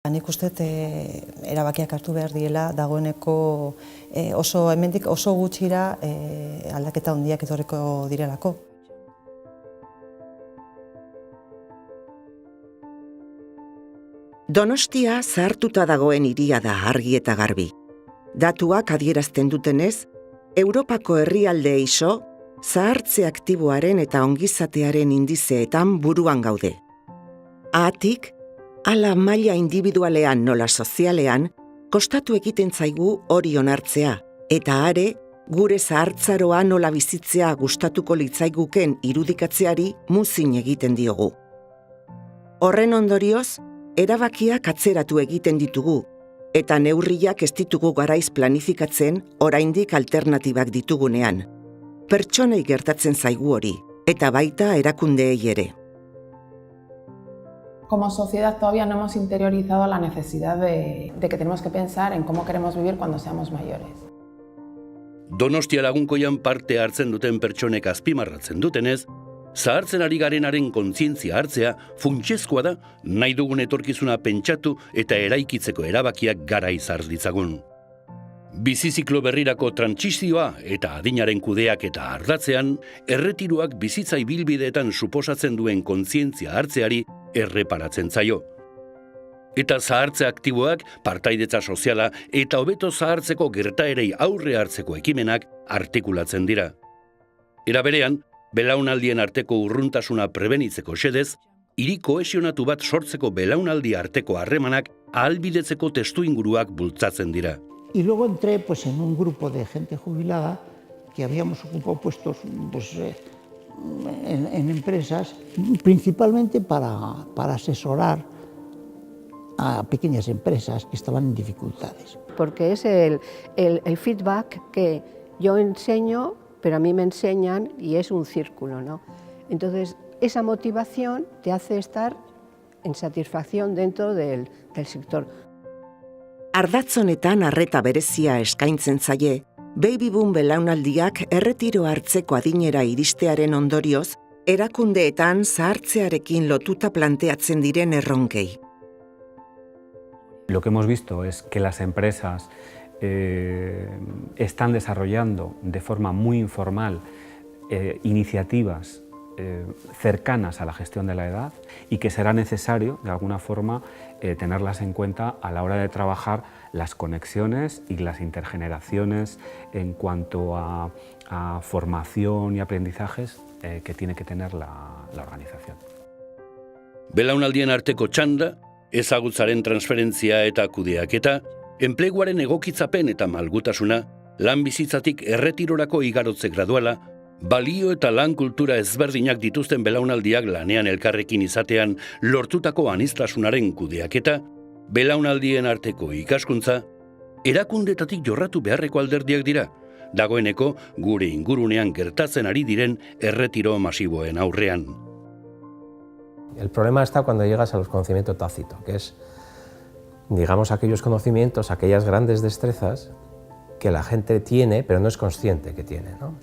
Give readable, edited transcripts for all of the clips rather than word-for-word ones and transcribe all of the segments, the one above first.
Nik uste erabakiak hartu behar diela dagoeneko hemendik oso gutxira aldaketa handiak etorriko direlako. Donostia zahartuta dagoen hiria da argi eta garbi. Datuak adierazten dutenez, Europako herrialde iso zahartze aktiboaren eta ongizatearen indizeetan buruan gaude. Haatik, hala maila individualean nola sozialean, kostatu egiten zaigu hori onartzea, eta are, gure zahartzaroa nola bizitzea gustatuko litzaiguken irudikatzeari muzin egiten diogu. Horren ondorioz, erabakiak atzeratu egiten ditugu, eta neurriak ez ditugu garaiz planifikatzen oraindik alternatibak ditugunean. Pertsonei gertatzen zaigu hori, eta baita erakundeei ere. Como sociedad todavía no hemos interiorizado la necesidad de que tenemos que pensar en cómo queremos vivir cuando seamos mayores. Donostia Lagunkoian parte hartzen duten pertsonek azpimarratzen dutenez, zahartzen ari garenaren kontzientzia hartzea funtsezkoa da nahi dugun etorkizuna pentsatu eta eraikitzeko erabakiak garaiz har ditzagun. Biziziklo berrirako trantsizioa eta adinaren kudeak eta ardatzean, erretiroak bizitza ibilbideetan suposatzen duen kontzientzia hartzeari erreparatzen zaio. Eta zahartze aktiboak, partaidetza soziala eta hobeto zahartzeko gertaerei aurre hartzeko ekimenak artikulatzen dira. Era berean, belaunaldien arteko urruntasuna prebenitzeko xedez, hiri kohesionatu bat sortzeko belaunaldi arteko harremanak ahalbidetzeko testuinguruak bultzatzen dira. Y luego entré en un grupo de gente jubilada que habíamos ocupado puestos en empresas, principalmente para asesorar a pequeñas empresas que estaban en dificultades. Porque es el feedback que yo enseño, pero a mí me enseñan y es un círculo, ¿no? Entonces, esa motivación te hace estar en satisfacción dentro del sector. Ardatzonetan arreta berezia eskaintzen zaie, baby boom belaunaldiak erretiro hartzeko adinera iristearen ondorioz, erakundeetan zahartzearekin lotuta planteatzen diren erronkei. Lo que hemos visto es que las empresas están desarrollando de forma muy informal iniciativas cercanas a la gestión de la edad y que será necesario, de alguna forma, tenerlas en cuenta a la hora de trabajar las conexiones y las intergeneraciones en cuanto a formación y aprendizajes que tiene que tener la organización. Belaunaldien arteko txanda, ezagutzaren transferentzia eta kudeaketa, enpleguaren egokitzapen eta malgutasuna, lan bizitzatik erretirorako igarotze graduala, balio eta lan kultura ezberdinak dituzten belaunaldiak lanean elkarrekin izatean lortutako aniztasunaren kudeaketa, belaunaldien arteko ikaskuntza, erakundetatik jorratu beharreko alderdiak dira, dagoeneko gure ingurunean gertatzen ari diren erretiro masiboen aurrean. El problema está cuando llegas al conocimiento tácito, que es, digamos, aquellos conocimientos, aquellas grandes destrezas que la gente tiene, pero no es consciente que tiene, ¿no?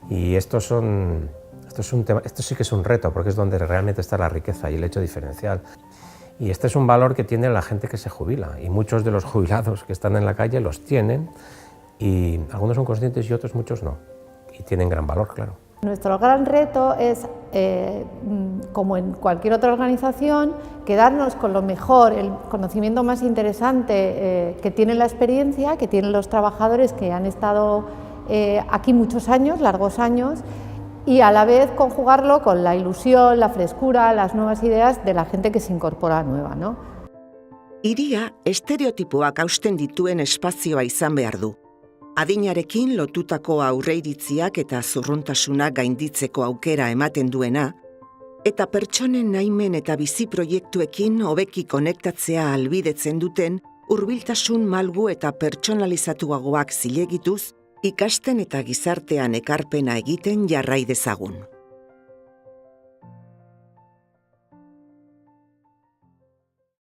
Y esto sí que es un reto, porque es donde realmente está la riqueza y el hecho diferencial. Y este es un valor que tiene la gente que se jubila, y muchos de los jubilados que están en la calle los tienen, y algunos son conscientes y otros muchos no, y tienen gran valor, claro. Nuestro gran reto es, como en cualquier otra organización, quedarnos con lo mejor, el conocimiento más interesante que tiene la experiencia, que tienen los trabajadores que han estado aquí muchos años, largos años, y a la vez conjugarlo con la ilusión, la frescura, las nuevas ideas de la gente que se incorpora nueva, ¿no? Hiria estereotipoak hausten dituen espazioa izan behar du. Adinarekin lotutako aurreiritziak eta zurruntasuna gainditzeko aukera ematen duena, eta pertsonen nahimen eta bizi proiektuekin hobeki konektatzea ahalbidetzen duten hurbiltasun malgu eta pertsonalizatuagoak zilegituz, ikasten eta gizartean ekarpena egiten jarrai dezagun.